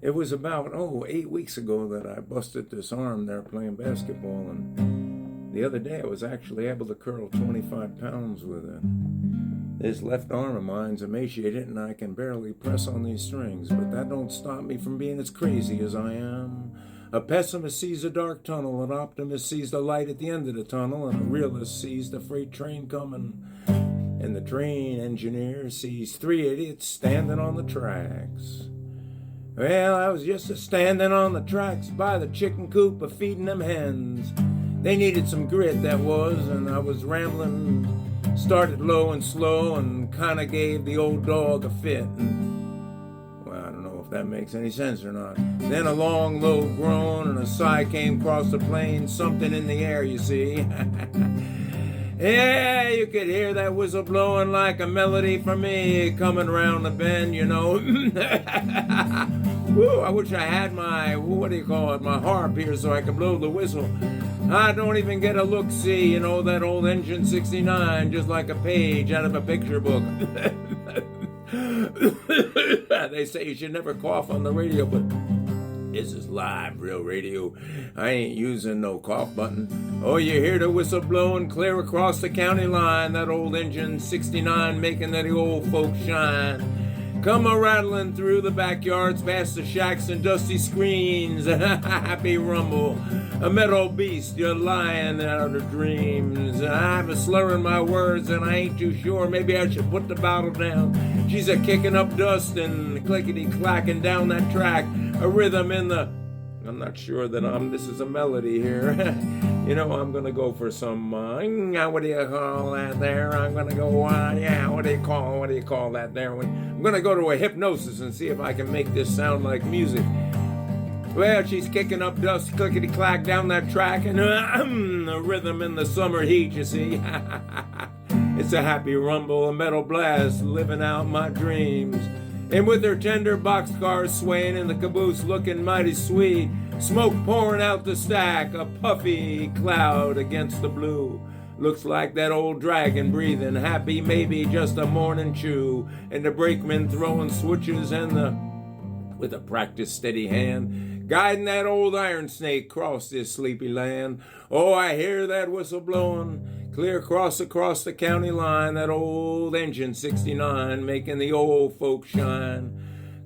It was about, 8 weeks ago that I busted this arm there playing basketball, and the other day I was actually able to curl 25 pounds with it. This left arm of mine's emaciated and I can barely press on these strings, but that don't stop me from being as crazy as I am. A pessimist sees a dark tunnel, an optimist sees the light at the end of the tunnel, and a realist sees the freight train coming. And the train engineer sees three idiots standing on the tracks. Well, I was just a-standing on the tracks by the chicken coop a-feeding them hens. They needed some grit, that was, and I was rambling, started low and slow, and kinda gave the old dog a fit. And, well, I don't know if that makes any sense or not. Then a long, low groan and a sigh came across the plain, something in the air, you see. Yeah, you could hear that whistle blowing like a melody for me coming round the bend, you know. Woo, I wish I had my, my harp here so I could blow the whistle. I don't even get a look-see, you know, that old Engine 69, just like a page out of a picture book. They say you should never cough on the radio, but this is live, real radio. I ain't using no cough button. Oh, you hear the whistle blowing clear across the county line, that old Engine 69 making that old folks shine. Come a-rattling through the backyards, past the shacks and dusty screens. Happy rumble, a metal beast, you're lying out of dreams. I'm a-slurring my words and I ain't too sure. Maybe I should put the bottle down. She's a-kicking up dust and clickety-clacking down that track. A rhythm in the... I'm not sure that this is a melody here. You know, I'm gonna go for some, what do you call that there? I'm gonna go, what do you call that there? I'm gonna go to a hypnosis and see if I can make this sound like music. Well, she's kicking up dust, clickety-clack down that track, and a rhythm in the summer heat, you see. It's a happy rumble, a metal blast, living out my dreams. And with her tender boxcar swaying in the caboose looking mighty sweet, smoke pouring out the stack, a puffy cloud against the blue. Looks like that old dragon breathing, happy maybe just a morning chew. And the brakeman throwing switches and with a practiced steady hand, guiding that old iron snake across this sleepy land. Oh, I hear that whistle blowing clear across the county line, that old Engine 69 making the old folks shine.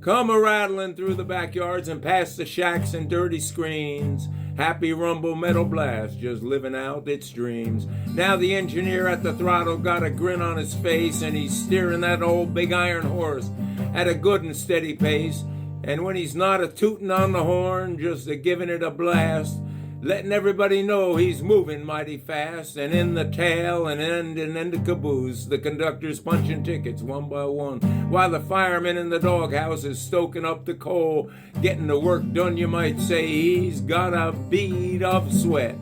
Come a-rattling through the backyards and past the shacks and dirty screens. Happy rumble metal blast, just living out its dreams. Now the engineer at the throttle got a grin on his face, and he's steering that old big iron horse at a good and steady pace. And when he's not a-tooting on the horn, just a-giving it a blast, letting everybody know he's moving mighty fast. And in the tail and end and in the caboose, the conductor's punching tickets one by one, while the fireman in the doghouse is stoking up the coal, getting the work done, you might say. He's got a bead of sweat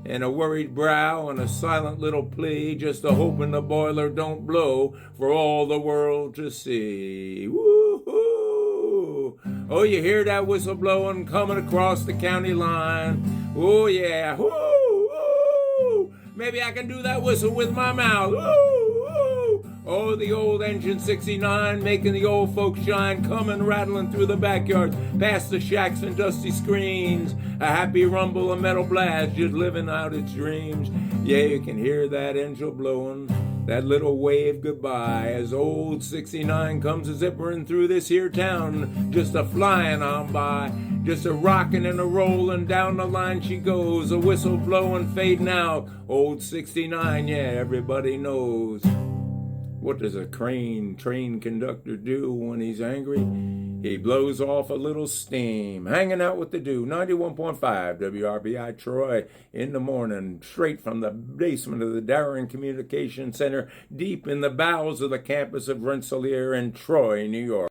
and a worried brow and a silent little plea, just a hoping the boiler don't blow for all the world to see. Woo-hoo! Oh, you hear that whistle blowing coming across the county line. Oh, yeah. Woo! Maybe I can do that whistle with my mouth. Woo! Oh, the old Engine 69 making the old folks shine, coming rattling through the backyards, past the shacks and dusty screens. A happy rumble, a metal blast, just living out its dreams. Yeah, you can hear that engine blowing, that little wave goodbye, as old 69 comes a-zippering through this here town, just a-flying on by, just a-rocking and a-rolling down the line she goes, a whistle blowing, fading out. Old 69, yeah, everybody knows. What does a train conductor do when he's angry? He blows off a little steam. Hanging out with the dew. 91.5 WRBI Troy in the morning, straight from the basement of the Darien Communication Center, deep in the bowels of the campus of Rensselaer in Troy, New York.